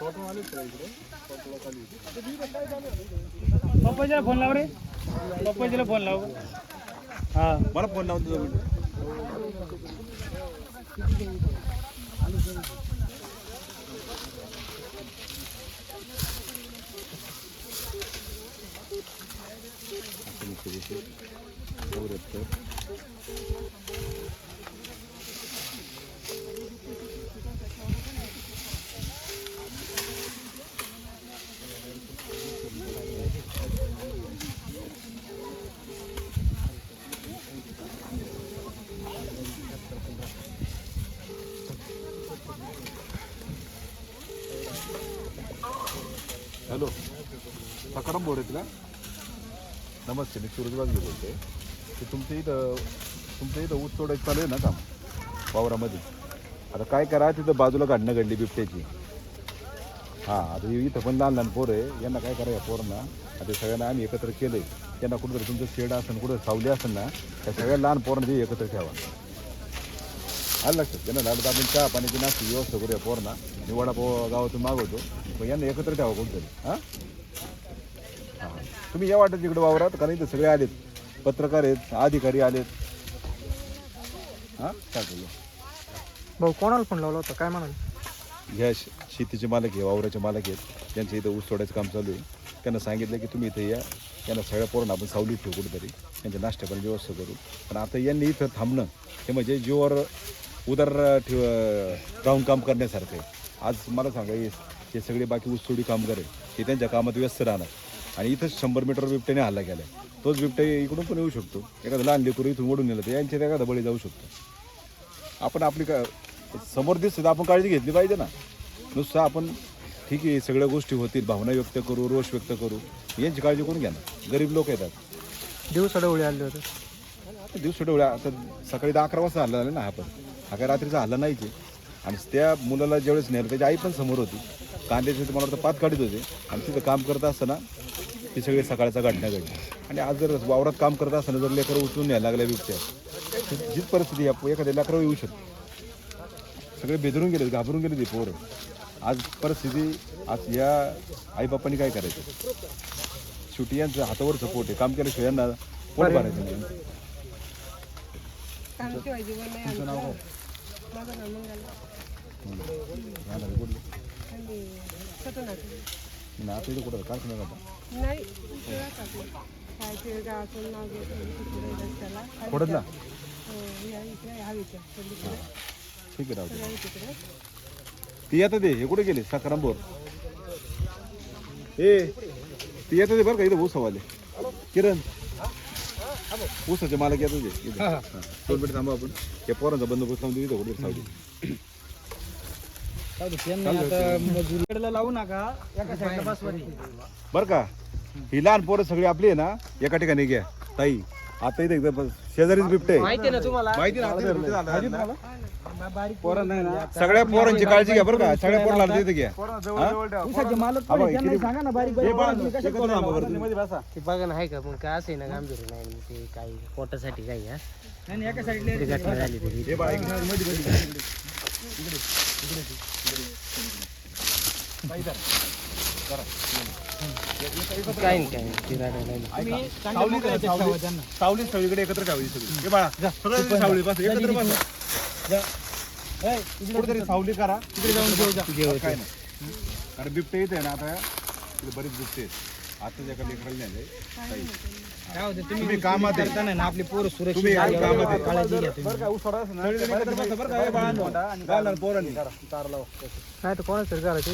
पप्पाजीला phone लाव रे, पप्पाजीला phone लाव. हा मला फोन लावून तुझा मिनिट. हॅलो, सकाराम बोलत ना. नमस्ते, मी सूरज बागले बोलतोय. ते तुमच्या इथं ऊस तोडायचं चालू आहे ना काम वावरामध्ये. आता काय करा, तिथं बाजूला घडणं घडली बिबट्याची. हां, आता इथं पण लहान लहान पोरं आहे. यांना काय करा, या पोरांना आता सगळ्यांना आम्ही एकत्र केलं आहे. त्यांना कुठंतरी तुमचं शेड असेल, कुठं सावली असेल ना, त्या सगळ्या लहान पोरांना ते एकत्र ठेवा. आलं लक्षात. त्यांना लागलं तर आपण चहा पाण्याची नाश्ती व्यवस्था करूया पोरांना. मी वडापाव गावातून मागवतो, पण यांना एकत्र ठेवा कोणतरी. हां हां, तुम्ही या वाटत इकडे वावरात, कारण इथं सगळे आलेत, पत्रकार आहेत, अधिकारी आलेत. हां, चालतं. भाऊ कोणाला फोन लावला होता, काय म्हणाल? ह्या शेतीचे मालक आहे, वावराचे मालक आहेत, त्यांचं इथं ऊस तोडायचं काम चालू आहे. त्यांना सांगितलं की तुम्ही इथं या, यांना सगळ्या पोरांना आपण सावलीत ठेवू कुठेतरी, त्यांच्या नाश्त्यापर्यंत व्यवस्था करू. पण आता यांनी इथं थांबणं हे म्हणजे जीवावर उदार राहून काम करण्यासारखं आहे. आज मला सांगा, हे सगळे बाकी ऊसतोडी कामगार आहे, हे त्यांच्या कामात व्यस्त राहणार. आणि इथंच 100 मीटर बिबट्याने हल्ला केला आहे. तोच बिबट्या इकडून पण येऊ शकतो. एखादं लहान लेकरू इथून ओढून नेलं तर यांच्यात एखादा बळी जाऊ शकतो. आपण आपली समोर दिसतं आपण काळजी घेतली पाहिजे ना. नुसतं आपण ठीक आहे सगळ्या गोष्टी होतील, भावना व्यक्त करू, रोष व्यक्त करू, यांची काळजी कोण घ्या ना. गरीब लोक येतात. दिवसाढवळे आले होते. दिवसाढवळे आता सकाळी 10-11 वाजता हल्ला झाला ना. हा काय रात्रीचा हल्ला नाहीच आहे. आणि त्या मुलाला ज्यावेळेस नेलं त्याची आई पण समोर होती. कांद्याचे मला वाटतं पात काढत होते आणि तिथं काम करत असताना ती सगळी सकाळचा घटना घडली. आणि आज जर वावरात काम करत असताना जर लेकरं उचलून न्यायला लागल्या बिबट्या, जीच परिस्थिती एखाद्या लेकरावर येऊ शकते. सगळे बेदरून गेले, घाबरून गेले ते पोरं. आज परिस्थिती, आज या आईबापांनी काय करायचं. शेवटी यांचं हातावर सपोर्ट आहे. काम केल्याशिवाय यांना पोट भरायचं नाही. तुमचं नाव काय? आता इथं कुठं कारखाना जाता खोडतला. ठीक आहे, राहू दे. ती येतं ते हे कुठे गेले सकाराम बोर. ती येतं ते बरं का इथं ऊसावाले. किरण ऊसाचे मालक येतो ते. दोन मिनिट थांबा, आपण या पोरांचा बंदोबस्त लावून देऊ इथं कुठे सावली. लावू नका बरं का. ही लहान पोरं सगळी आपली आहे ना, एका ठिकाणी घ्या ताई. आता इथे एकदम शेजारीच बिबटे माहिती ना तुम्हाला. माहिती ना सगळ्या पोरांची काळजी घ्या बरं का. सगळ्या पोरांना तिथे घ्या. ते बघा ना, आहे का मग काय असं ना गांभीर नाही ते काही पोटासाठी काही. घटना झाली तरी काही सावली सगळीकडे एकत्र ठेवायची सगळी. बाळा सगळं सावली बस एकत्र बस. कुठेतरी सावली करा, तिकडे जाऊन घेऊ. काय नाही, कारण बिबटे येते ना आता. तिथे बरेच बिबटे आहेत. आता ज्या काही लेकराला नाही काय होतं, तुम्ही कामात करताना ना आपली पोरं सुरक्षित तुम्ही काळजी घ्या. नाही तर कोणाच तरी करायचं.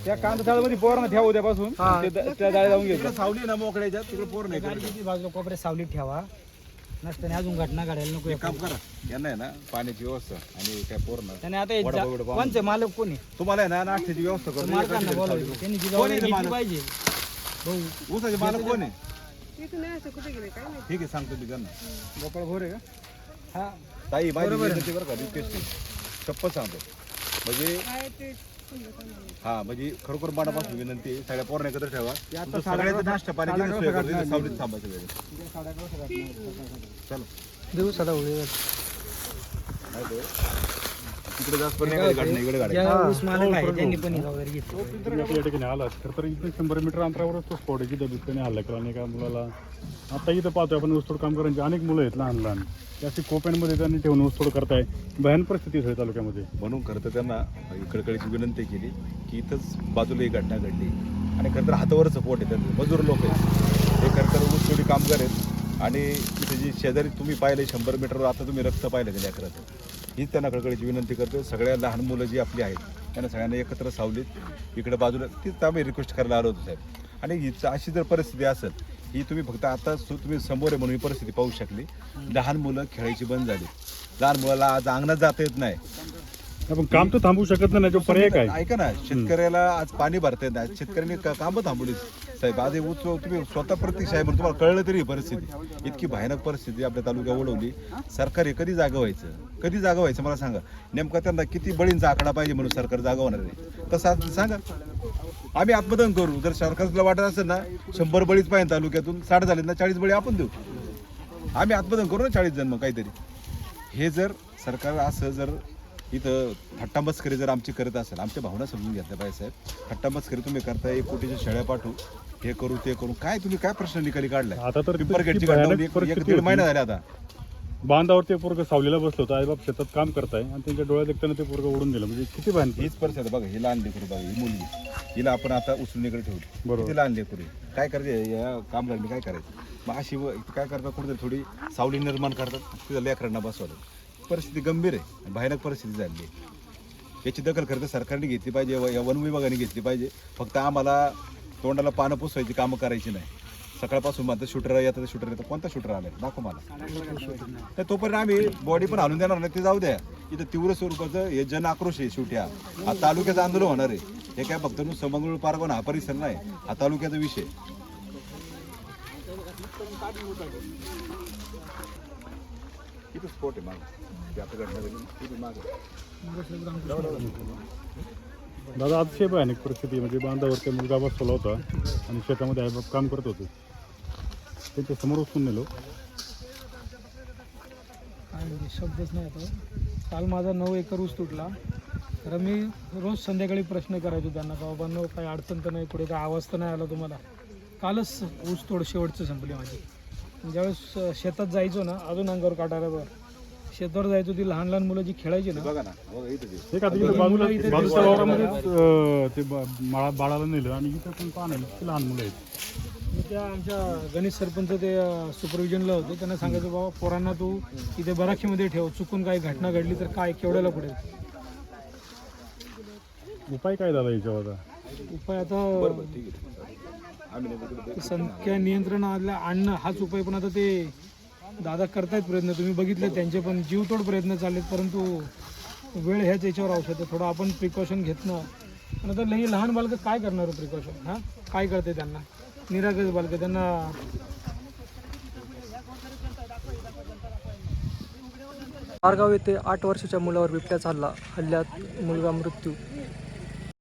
त्या कांदा चाळमध्ये पोरांना ठेवा उद्यापासून. त्या जाळी जाऊन घ्यायचं. सावली ना मोकळ्याच्या तिकडे पोर नाही. बाजूला कोपऱ्यात सावलीत ठेवा. नसताना अजून घटना घडायला नको. काम करा, यांना आहे ना पाण्याची व्यवस्था आणि त्या पोरणं. त्याने आता कोणचे मालक कोणी तुम्हाला आहे ना नाश्त्याची व्यवस्था करून मालकांना बोलावलं. त्यांनी जी जबाबदारी घेतली पाहिजे. ऊसाचे मालक कोण आहे? ठीक आहे, सांगतो मी त्यांना. गोपाळ घोरे का? हा ताई बाई बरं का, रिक्वेस्ट शपथ सांगतो. म्हणजे हा म्हणजे खरोखर मनापासून विनंती आहे, सगळ्या पोरांना एकत्र ठेवा. सगळ्याचं नाश्ता पाण्याची सोय करून सावलीत थांबायचं वेळ. चलो दिवसाला इकडे जास्तपर्यंत काही गाडी नाही, इकडे गाडी आहे. ज्या ऊस मालक आहे त्यांनी पण ही खबरदारी घेतली. तुम्ही आता या ठिकाणी आलात तर इथे 100 मीटर अंतरावरच तो स्फोट आहे, जिथं बिबट्याने हल्ला केला आणि एका मुलाला. आता इथं पाहतोय आपण ऊसतोड काम करायचे अनेक मुलं आहेत लहान लहान, त्याची कोप्यांमध्ये त्यांनी ठेवून ऊसतोड करताय. भयान परिस्थिती आहे तालुक्यामध्ये. म्हणून खरं तर त्यांना कळकळीची विनंती केली की इथंच बाजूला ही घटना घडली आणि खरं तर हातावरच पोट आहे त्यांचं. मजूर लोक आहेत हे, खरं तर ऊसतोडी कामगार आहेत आणि इथे जी शेजारी तुम्ही पाहिले 100 मीटरवर आता तुम्ही रक्त पाहिले त्या लेकराचं. हीच त्यांना कळकळीची विनंती करतो. सगळ्या लहान मुलं जी आपली आहेत त्यांना सगळ्यांना एकत्र सावलीत इकडे बाजूला तीच आम्ही रिक्वेस्ट करायला आलो होतो साहेब. आणि हीच अशी जर परिस्थिती असेल ही तुम्ही फक्त आता तुम्ही समोर आहे म्हणून ही परिस्थिती पाहू शकली. लहान मुलं खेळायची बंद झाली, लहान मुलाला आज अंगणात जाता येत नाही. आपण काम तर थांबवू शकत नाही, जो पर्याय काय? ऐका ना, शेतकऱ्याला आज पाणी भरता येत नाही, शेतकऱ्यांनी कामं थांबवली साहेब. आज हे उत्सव तुम्ही स्वतः प्रत्यक्ष आहे म्हणून तुम्हाला कळलं तरी ही परिस्थिती इतकी भयानक परिस्थिती आपल्या तालुक्यात ओढवली. सरकार हे कधी जागा व्हायचं मला सांगा. नेमका त्यांना किती बळींचा आकडा पाहिजे म्हणून सरकार जागा होणार आहे तसं सांगा. आम्ही आत्मदहन करू जर सरकारला वाटत असेल ना 100 बळीच पाहिजे तालुक्यातून, 60 झाले ना 40 बळी आपण देऊ. आम्ही आत्मदहन करू ना 40 जण. मग काहीतरी हे जर सरकार असं जर इथं थट्टामस्करी जर आमची करत असेल, आमच्या भावना समजून घेतल्या पाहिजे साहेब. थट्टामस्करी तुम्ही करताय, 1 कोटीच्या शेळ्या पाठवू, हे करू ते करू, काय तुम्ही काय प्रश्न निकाली काढलाय? आता तर पिंपरगेटची भयानक घटना होती, परिस्थिती 1-1.5 महिना झाले आता. बांधावर ते पोरगं सावलीला बसलं होतं, आईबाप शेतात काम करताय आणि त्यांच्या डोळ्यात एकट्यानं ते पोरगं ओढून गेलं. म्हणजे किती भयानक. हीच परिस्थिती बघा. ही लहान लेकरू बघा, ही मुलगी, हिला आपण आता उचलून इकडे ठेवली. बरोबर. किती लहान लेकरू आहे. काय करायचं या कामगारांनी, काय करायचं? मग अशी काय करतात, कुठेतरी थोडी सावली निर्माण करतात, तिथं लेकरांना बसवलं. परिस्थिती गंभीर आहे, भयानक परिस्थिती झाली आहे. याची दखल खरं तर सरकारने घेतली पाहिजे, या वन विभागाने घेतली पाहिजे. फक्त आम्हाला तोंडाला पानं पुसवायची कामं करायची नाही. सकाळपासून म्हणतात शूटर येतात, शूटर येतात. कोणता शूटर आलाय दाखव मला. तर तोपर्यंत आम्ही बॉडी पण हालून देणार नाही, ते जाऊ द्या. इथं तीव्र स्वरूपाचं हे जन आक्रोश आहे शेवटी. हा तालुक्याचं आंदोलन होणार आहे. हे काय फक्त नुसतं मंगळूर पारगण हा परिसर नाही, हा तालुक्याचा विषय. किती स्पोर्ट आहे मागे दादा. अतिशय भयानक परिस्थिती. म्हणजे बांधावर ते मुलगा बसवला होता आणि शेतामध्ये आईबाप काम करत होते, त्यांच्या समोर उचलून नेलो. शब्दच नाही आता. काल माझा 9 एकर ऊस तुटला. तर मी रोज संध्याकाळी प्रश्न करायचो त्यांना, बाबांनो काही अडचण तर नाही, कुठे काय आवाज तर नाही आला तुम्हाला. कालच ऊस तोड शेवटचं संपली माझी. ज्यावेळेस शेतात जायचो ना, अजून अंगावर काढायला बरं. शेतावर जायचो, ती लहान लहान मुलं जी खेळायची ना, बघा ना, बघा इथं ते. एक आता इथं बाजूच्या वावरामध्ये ते बाळाला नेलं आणि इथं पण पाहणं किती लहान मुलं आहेत. मी त्या आमच्या गणेश सरपंच ते सुपरविजनला होते, त्यांना सांगायचं बाबा पोरांना तू इथे बराखीमध्ये ठेव, चुकून काही घटना घडली तर काय केवढ्याला पुढे. उपाय काय झाला याच्यावर? उपाय आता ठीक आहे. आम्ही नाही संख्या नियंत्रण आणणं हाच उपाय. पण आता ते दादा करतायत प्रयत्न, तुम्ही बघितले त्यांचे पण जीवतोड प्रयत्न चाललेत, परंतु वेळ ह्याच याच्यावर औषध. थोडं आपण प्रिकॉशन घेतलं. पण आता लई लहान बालकं काय करणार प्रिकॉशन? हां काय करते त्यांना, निरागस बालकं त्यांना. पारगाव येथे 8 वर्षाच्या मुलावर बिबट्याचा हल्ल्यात मुलगा मृत्यू.